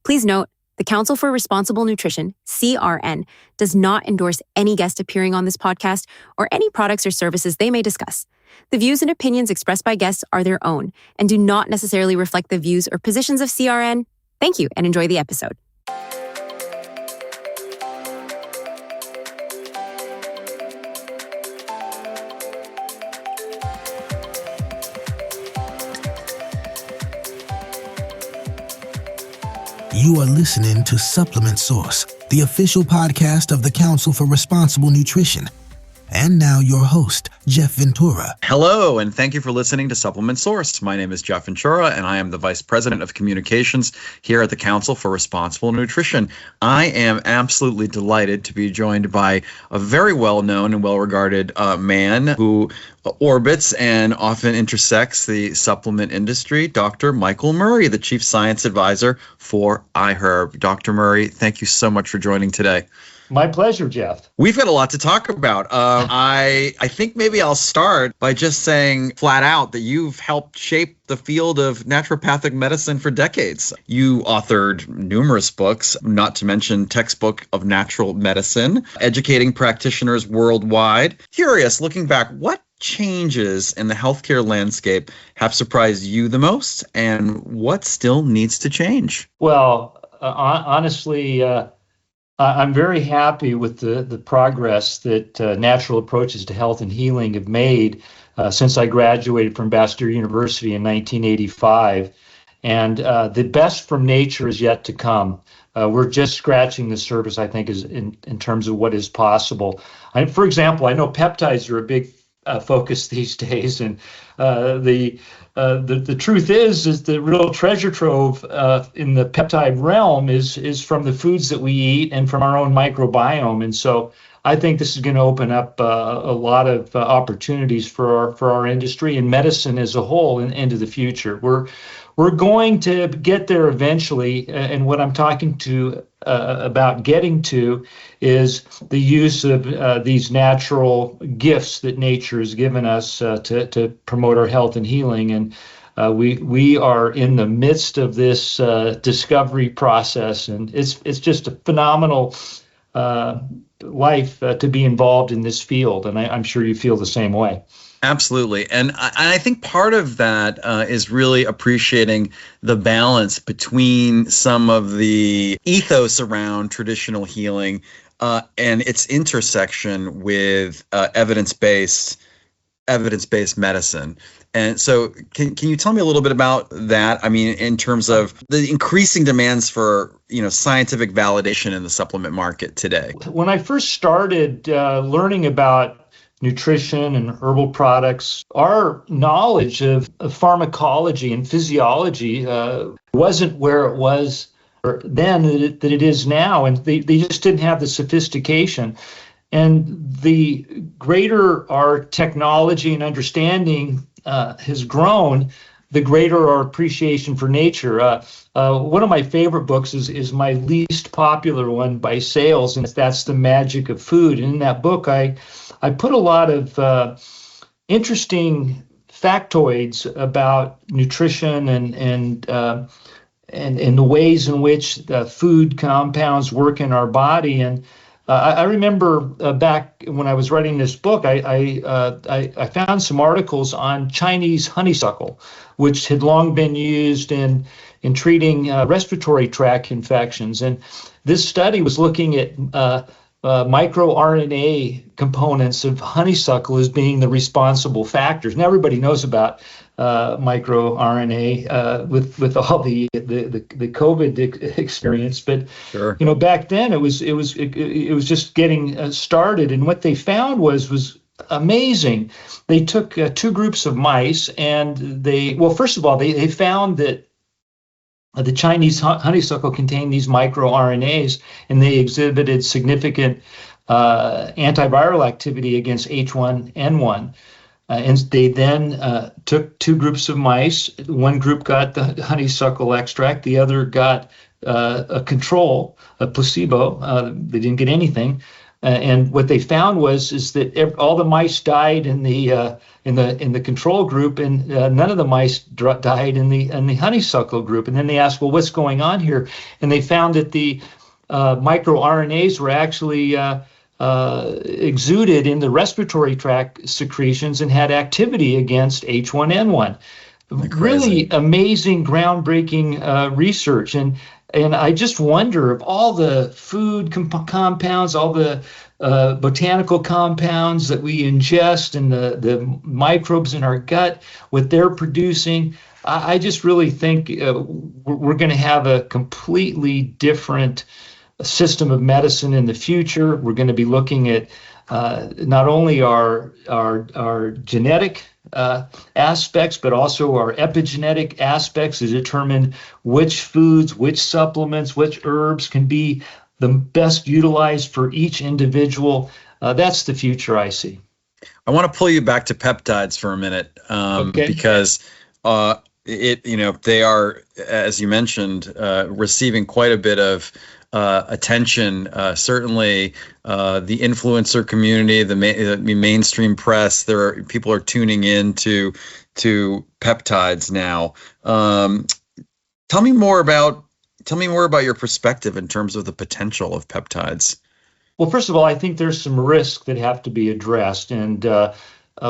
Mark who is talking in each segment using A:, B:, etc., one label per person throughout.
A: Please note, the Council for Responsible Nutrition, CRN, does not endorse any guest appearing on this podcast or any products or services they may discuss. The views and opinions expressed by guests are their own and do not necessarily reflect the views or positions of CRN. Thank you and enjoy the episode.
B: You are listening to Supplement Source, the official podcast of the Council for Responsible Nutrition. And now your host, Jeff Ventura.
C: Hello, and thank you for listening to Supplement Source. My name is Jeff Ventura, and I am the Vice President of Communications here at the Council for Responsible Nutrition. I am absolutely delighted to be joined by a very well-known and well-regarded man who orbits and often intersects the supplement industry, Dr. Michael Murray, the Chief Science Advisor for iHerb. Dr. Murray, thank you so much for joining today.
D: My pleasure, Jeff.
C: We've got a lot to talk about. I think maybe I'll start by just saying flat out that you've helped shape the field of naturopathic medicine for decades. You authored numerous books, not to mention Textbook of Natural Medicine, educating practitioners worldwide. Curious, looking back, what changes in the healthcare landscape have surprised you the most, and what still needs to change?
D: Well, honestly, I'm very happy with the progress that natural approaches to health and healing have made since I graduated from Bastyr University in 1985. And the best from nature is yet to come. We're just scratching the surface, I think, is in terms of what is possible. For example, I know peptides are a big focus these days, and the truth is the real treasure trove in the peptide realm is from the foods that we eat and from our own microbiome. And so I think this is going to open up a lot of opportunities for our industry and medicine as a whole into the future. We're going to get there eventually, and what I'm talking about getting to is the use of these natural gifts that nature has given us to promote our health and healing. And we are in the midst of this discovery process, and it's just a phenomenal life to be involved in this field. And I'm sure you feel the same way.
C: Absolutely. And I think part of that is really appreciating the balance between some of the ethos around traditional healing and its intersection with evidence-based medicine. And so can you tell me a little bit about that? I mean, in terms of the increasing demands for, scientific validation in the supplement market today.
D: When I first started learning about nutrition and herbal products, our knowledge of pharmacology and physiology wasn't where it was then that it is now, and they just didn't have the sophistication. And the greater our technology and understanding has grown, the greater our appreciation for nature. One of my favorite books is my least popular one by sales, and that's The Magic of Food. And in that book, I put a lot of interesting factoids about nutrition and the ways in which the food compounds work in our body. And I remember back when I was writing this book, I found some articles on Chinese honeysuckle, which had long been used in treating respiratory tract infections. And this study was looking at microRNA components of honeysuckle as being the responsible factors. Now everybody knows about microRNA with all the COVID experience, but
C: sure.
D: Back then it was just getting started, and what they found was amazing. They took two groups of mice, and they found that the Chinese honeysuckle contained these microRNAs, and they exhibited significant antiviral activity against H1N1. And they then took two groups of mice. One group got the honeysuckle extract. The other got a control, a placebo. They didn't get anything. And what they found is that all the mice died in the control group, and none of the mice died in the honeysuckle group. And then they asked, well, what's going on here? And they found that the microRNAs were actually exuded in the respiratory tract secretions and had activity against H1N1. Really amazing, groundbreaking research. And I just wonder if all the food compounds, all the botanical compounds that we ingest and the microbes in our gut, what they're producing, I just really think we're going to have a completely different system of medicine in the future. We're going to be looking at not only our genetic aspects, but also our epigenetic aspects to determine which foods, which supplements, which herbs can be the best utilized for each individual. That's the future I see.
C: I want to pull you back to peptides for a minute, because they are, as you mentioned, receiving quite a bit of attention. Certainly, the influencer community, the mainstream press, people are tuning in to peptides now. Tell me more about your perspective in terms of the potential of peptides.
D: Well, first of all, I think there's some risks that have to be addressed, and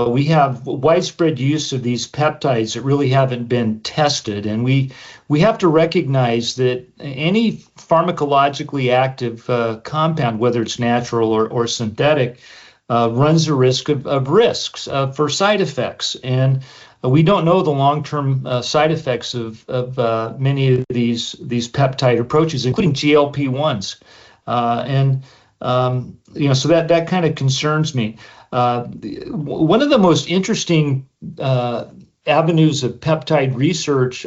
D: we have widespread use of these peptides that really haven't been tested, and we have to recognize that any pharmacologically active compound, whether it's natural or synthetic, runs a risk of risks for side effects, and we don't know the long-term side effects of many of these peptide approaches, including GLP-1s, so that kind of concerns me. One of the most interesting avenues of peptide research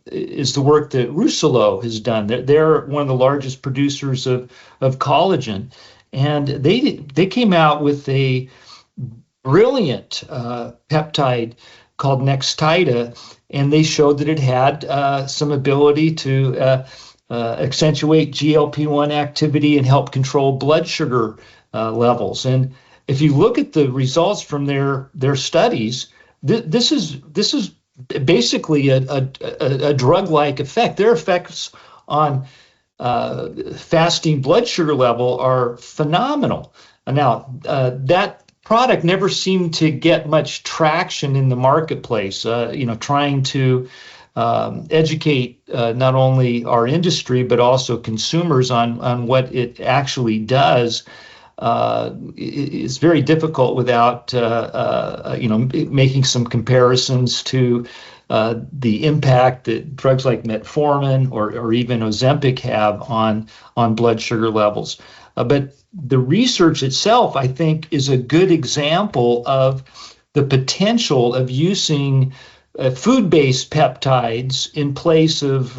D: is the work that Rousselot has done. They're one of the largest producers of collagen, and they came out with a brilliant peptide called Nextida, and they showed that it had some ability to accentuate GLP-1 activity and help control blood sugar levels. And if you look at the results from their studies, this is basically a drug-like effect. Their effects on fasting blood sugar level are phenomenal. Now, that product never seemed to get much traction in the marketplace. Trying to educate not only our industry but also consumers on what it actually does is very difficult without making some comparisons to the impact that drugs like metformin or even Ozempic have on blood sugar levels. But the research itself, I think, is a good example of the potential of using food-based peptides in place of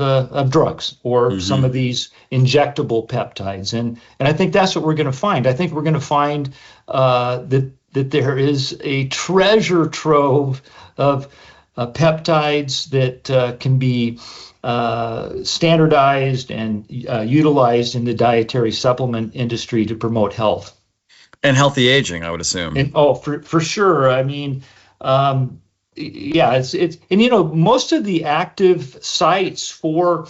D: drugs or some of these injectable peptides, and I think that's what we're going to find. I think we're going to find that there is a treasure trove of peptides that can be standardized and utilized in the dietary supplement industry to promote health
C: and healthy aging, I would assume.
D: And, for sure. I mean. It's most of the active sites for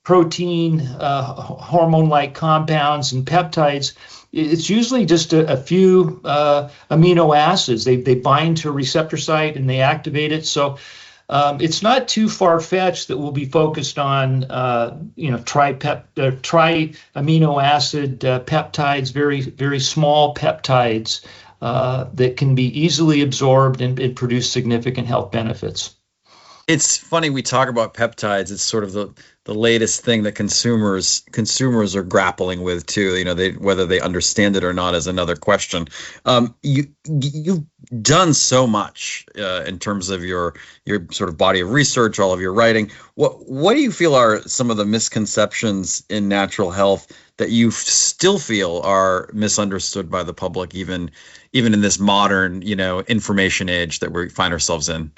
D: protein, hormone-like compounds and peptides, it's usually just a few amino acids. They bind to a receptor site and they activate it. So it's not too far-fetched that we'll be focused on tri-amino acid peptides, very, very small peptides that can be easily absorbed and produce significant health benefits.
C: It's funny, we talk about peptides. It's sort of the latest thing that consumers are grappling with too. Whether they understand it or not is another question. You've done so much in terms of your sort of body of research, all of your writing. What do you feel are some of the misconceptions in natural health that you still feel are misunderstood by the public, even in this modern, information age that we find ourselves in?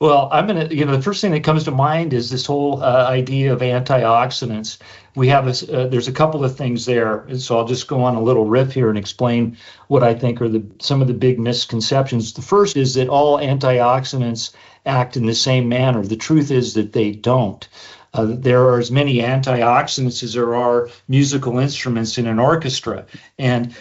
D: Well, the first thing that comes to mind is this whole idea of antioxidants. We have there's a couple of things there, and so I'll just go on a little riff here and explain what I think are some of the big misconceptions. The first is that all antioxidants act in the same manner. The truth is that they don't. There are as many antioxidants as there are musical instruments in an orchestra, and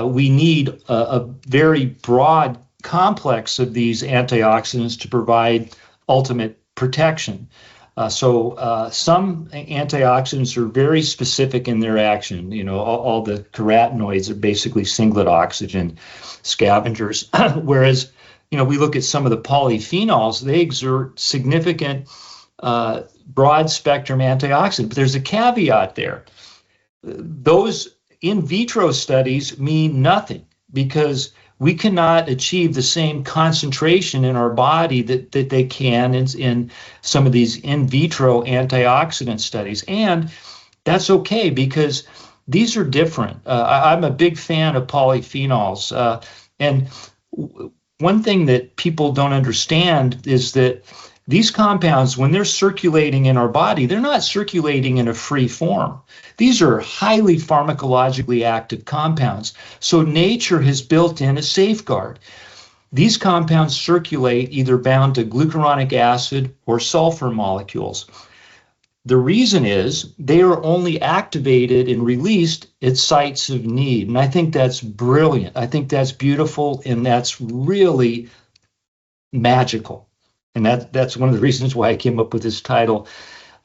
D: we need a very broad complex of these antioxidants to provide ultimate protection. So some antioxidants are very specific in their action. All the carotenoids are basically singlet oxygen scavengers, whereas we look at some of the polyphenols, they exert significant broad spectrum antioxidant. But there's a caveat there. Those in vitro studies mean nothing because we cannot achieve the same concentration in our body that they can in some of these in vitro antioxidant studies. And that's okay because these are different. I'm a big fan of polyphenols. And one thing that people don't understand is that these compounds, when they're circulating in our body, they're not circulating in a free form. These are highly pharmacologically active compounds. So nature has built in a safeguard. These compounds circulate either bound to glucuronic acid or sulfur molecules. The reason is they are only activated and released at sites of need. And I think that's brilliant. I think that's beautiful, and that's really magical. And that's one of the reasons why I came up with this title,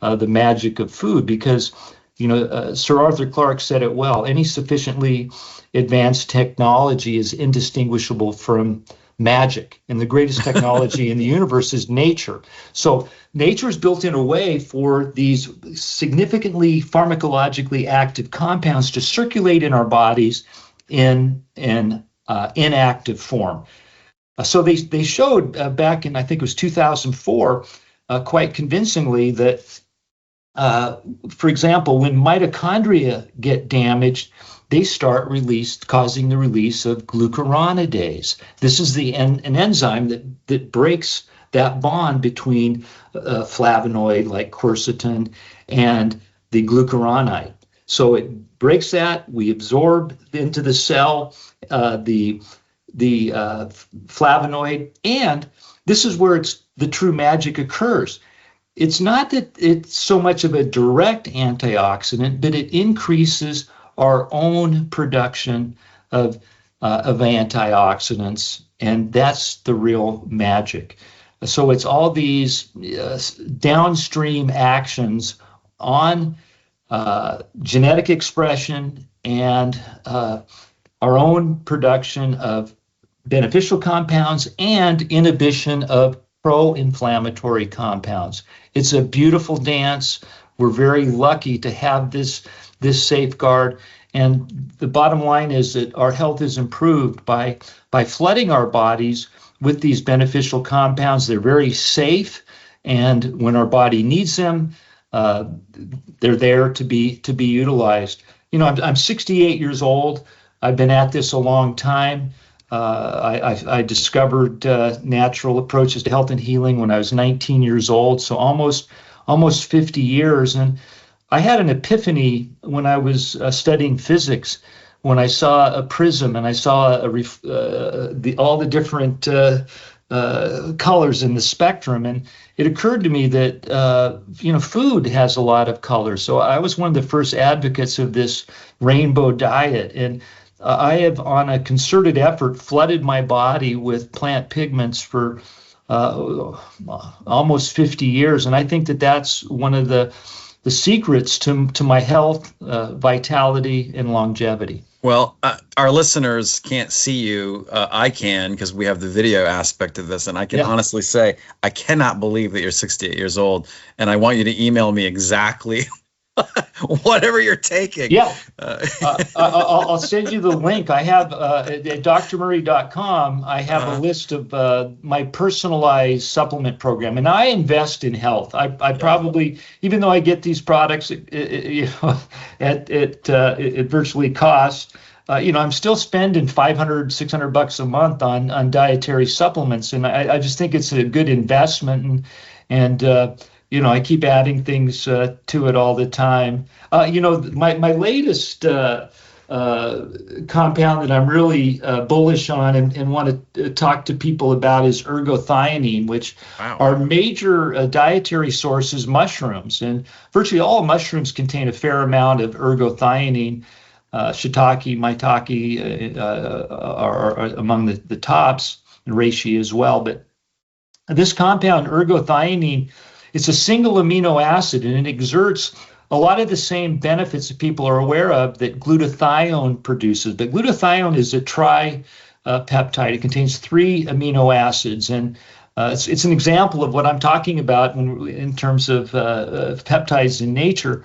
D: The Magic of Food, because Sir Arthur Clarke said it well. Any sufficiently advanced technology is indistinguishable from magic. And the greatest technology in the universe is nature. So nature is built in a way for these significantly pharmacologically active compounds to circulate in our bodies in inactive form. So they showed back in, I think it was 2004, quite convincingly that, for example, when mitochondria get damaged, they start causing the release of glucuronidase. This is an enzyme that breaks that bond between flavonoid like quercetin and the glucuronide. So it breaks that. We absorb into the cell the flavonoid, and this is where the true magic occurs. It's not that it's so much of a direct antioxidant, but it increases our own production of antioxidants, and that's the real magic. So it's all these downstream actions on genetic expression and our own production of beneficial compounds and inhibition of pro-inflammatory compounds. It's a beautiful dance. We're very lucky to have this safeguard. And the bottom line is that our health is improved by flooding our bodies with these beneficial compounds. They're very safe, and when our body needs them, they're there to be utilized. I'm 68 years old. I've been at this a long time. I discovered natural approaches to health and healing when I was 19 years old, so almost 50 years. And I had an epiphany when I was studying physics, when I saw a prism and I saw all the different colors in the spectrum. And it occurred to me that food has a lot of colors. So I was one of the first advocates of this rainbow diet, and I have, on a concerted effort, flooded my body with plant pigments for almost 50 years. And I think that that's one of the secrets to my health, vitality, and longevity.
C: Well, our listeners can't see you. I can, because we have the video aspect of this. And I can honestly say, I cannot believe that you're 68 years old. And I want you to email me exactly whatever you're taking.
D: Yeah. I'll send you the link. I have at drmurray.com, I have a list of my personalized supplement program, and I invest in health. I probably, even though I get these products at virtually cost, I'm still spending $500-600 a month on dietary supplements, and I just think it's a good investment, and I keep adding things to it all the time. My latest compound that I'm really bullish on and want to talk to people about is ergothioneine, which our major dietary source is mushrooms, and virtually all mushrooms contain a fair amount of ergothioneine. Shiitake, maitake are among the tops, and reishi as well. But this compound, ergothioneine, it's a single amino acid, and it exerts a lot of the same benefits that people are aware of that glutathione produces. But glutathione is a tripeptide. It contains 3 amino acids, and it's an example of what I'm talking about in terms of peptides in nature.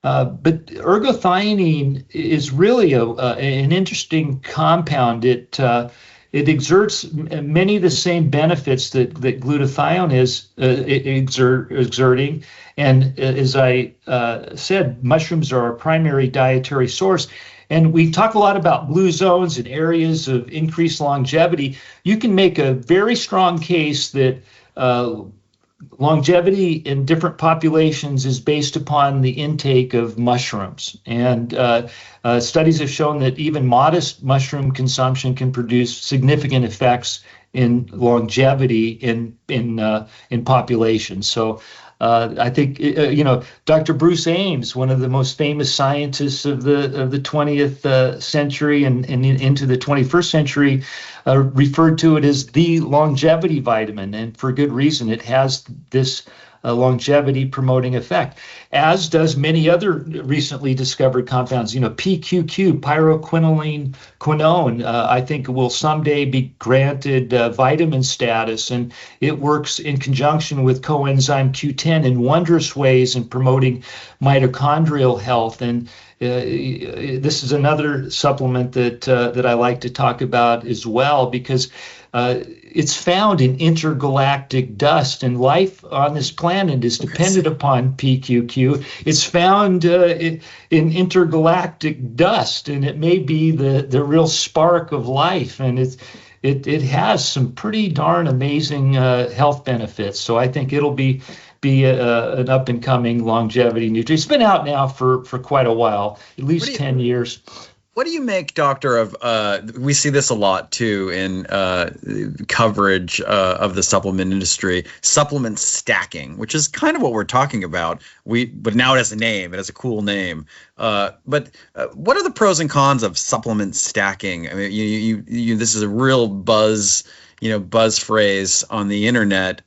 D: But ergothioneine is really an interesting compound. It exerts many of the same benefits that glutathione is exerting. And as I said, mushrooms are our primary dietary source. And we talk a lot about blue zones and areas of increased longevity. You can make a very strong case that longevity in different populations is based upon the intake of mushrooms. And studies have shown that even modest mushroom consumption can produce significant effects in longevity in populations. So I think Dr. Bruce Ames, one of the most famous scientists of the 20th century and into the 21st century, referred to it as the longevity vitamin, and for good reason. It has this longevity promoting effect, as does many other recently discovered compounds. PQQ, pyroquinoline quinone, I think will someday be granted vitamin status, and it works in conjunction with coenzyme Q10 in wondrous ways in promoting mitochondrial health. And this is another supplement that I like to talk about as well, because it's found in intergalactic dust, and life on this planet is dependent upon PQQ. It's found in intergalactic dust, and it may be the real spark of life, and it has some pretty darn amazing health benefits. So I think it'll be an up-and-coming longevity nutrient. It's been out now for quite a while, at least 10 years.
C: What do you make, Doctor, of we see this a lot too in coverage of the supplement industry, supplement stacking, which is kind of what we're talking about. But now it has a name. It has a cool name. But what are the pros and cons of supplement stacking? I mean, you this is a real buzz phrase on the internet.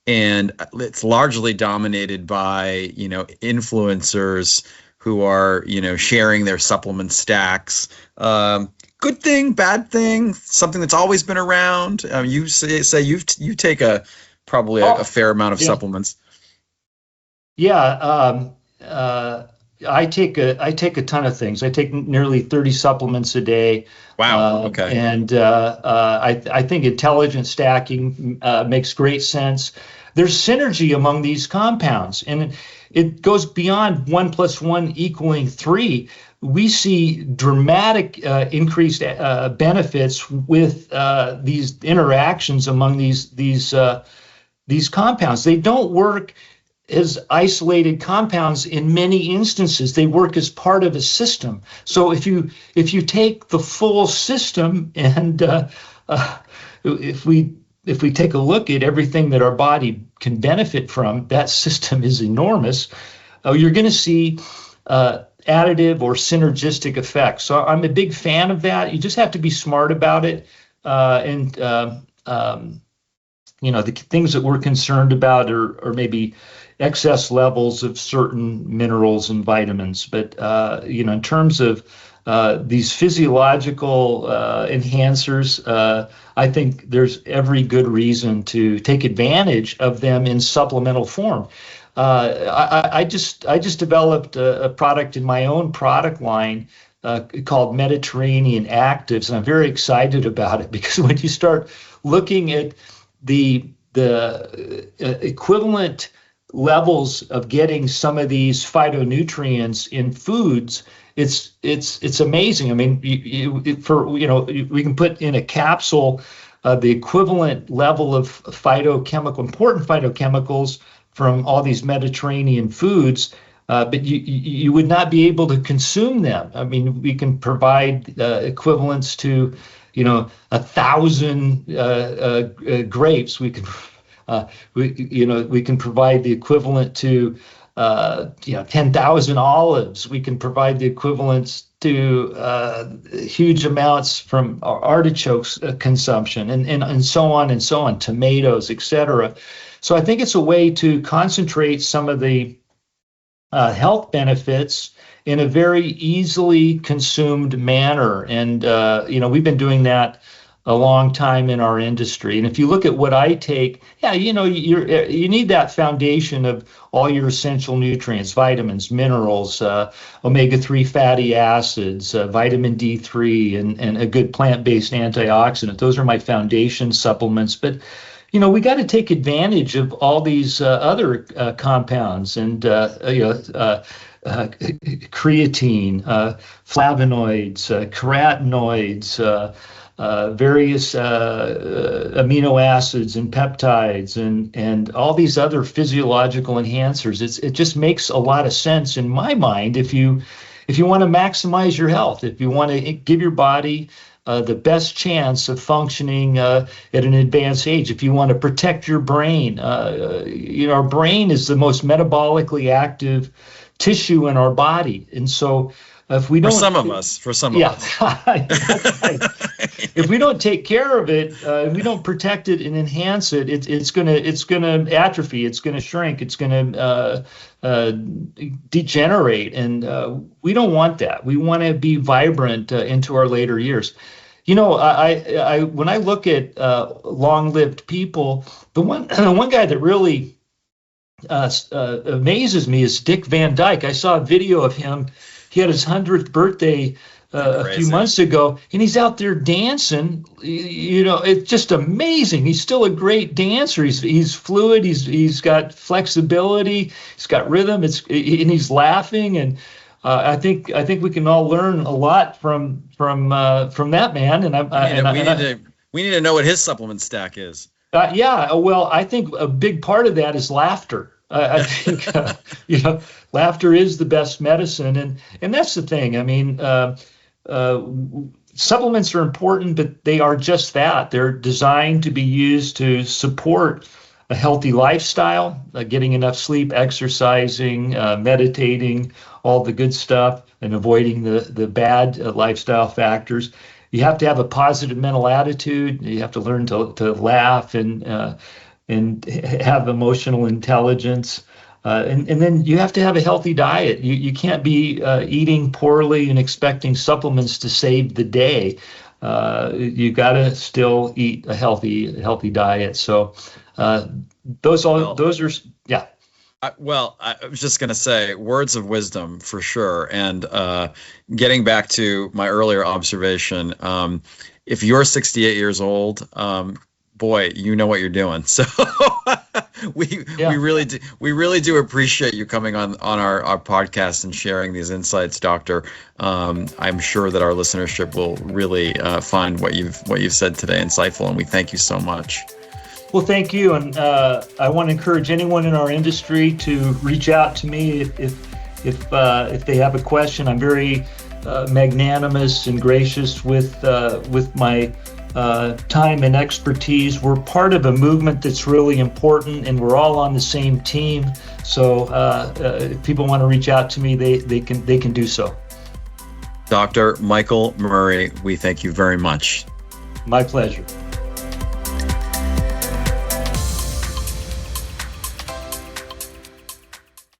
C: And it's largely dominated by, influencers who are, sharing their supplement stacks. Good thing, bad thing, something that's always been around. You say you take probably a fair amount of supplements.
D: Yeah, I take a ton of things. I take nearly 30 supplements a day.
C: Wow. Okay.
D: And I think intelligent stacking makes great sense. There's synergy among these compounds, and it goes beyond 1 + 1 = 3. We see dramatic increased benefits with these interactions among these compounds. They don't work as isolated compounds in many instances. They work as part of a system. So if you take the full system, and if we take a look at everything that our body can benefit from, that system is enormous. You're going to see additive or synergistic effects. So I'm a big fan of that. You just have to be smart about it. The things that we're concerned about are maybe excess levels of certain minerals and vitamins. But, in terms of these physiological enhancers, I think there's every good reason to take advantage of them in supplemental form. I just developed a product in my own product line called Mediterranean Actives, and I'm very excited about it, because when you start looking at the equivalent levels of getting some of these phytonutrients in foods, it's amazing. I mean, we can put in a capsule the equivalent level of important phytochemicals from all these Mediterranean foods, but you would not be able to consume them. I mean, we can provide equivalents to, 1,000 grapes. We can, we can provide the equivalent to, 10,000 olives. We can provide the equivalents to huge amounts from artichokes consumption, and so on and so on, tomatoes, etc. So I think it's a way to concentrate some of the health benefits in a very easily consumed manner. And, we've been doing that a long time in our industry. And if you look at what I take, you need that foundation of all your essential nutrients, vitamins, minerals, omega-3 fatty acids, vitamin D3, and a good plant-based antioxidant. Those are my foundation supplements. But we got to take advantage of all these other compounds and, creatine, flavonoids, carotenoids, various amino acids and peptides and all these other physiological enhancers. It just makes a lot of sense in my mind if you want to maximize your health, if you want to give your body the best chance of functioning at an advanced age, if you want to protect your brain. Our brain is the most metabolically active tissue in our body, and so if we don't,
C: for some of us,
D: if we don't take care of it, we don't protect it and enhance it, it's gonna atrophy, it's gonna shrink, it's gonna degenerate, and we don't want that. We want to be vibrant into our later years. I when I look at long-lived people, the one guy that really amazes me is Dick Van Dyke. I saw a video of him. He had his 100th birthday a few months ago, and he's out there dancing. It's just amazing. He's still a great dancer. He's fluid. He's got flexibility. He's got rhythm. And he's laughing. And I think we can all learn a lot from that man. And
C: we need to know what his supplement stack is.
D: Well, I think a big part of that is laughter. I think, laughter is the best medicine. And that's the thing. I mean, supplements are important, but they are just that. They're designed to be used to support a healthy lifestyle, getting enough sleep, exercising, meditating, all the good stuff, and avoiding the bad lifestyle factors. You have to have a positive mental attitude. You have to learn to laugh and have emotional intelligence. And then you have to have a healthy diet. You can't be eating poorly and expecting supplements to save the day. You got to still eat a healthy diet. So those are.
C: I was just going to say words of wisdom for sure. And getting back to my earlier observation, if you're 68 years old, boy, you know what you're doing. So we really do appreciate you coming on our podcast and sharing these insights, Doctor. I'm sure that our listenership will really find what you've said today insightful, and we thank you so much.
D: Well, thank you, and I want to encourage anyone in our industry to reach out to me if they have a question. I'm very magnanimous and gracious with my time and expertise. We're part of a movement that's really important, and we're all on the same team. So if people want to reach out to me, they can do so.
C: Dr. Michael Murray, we thank you very much.
D: My pleasure.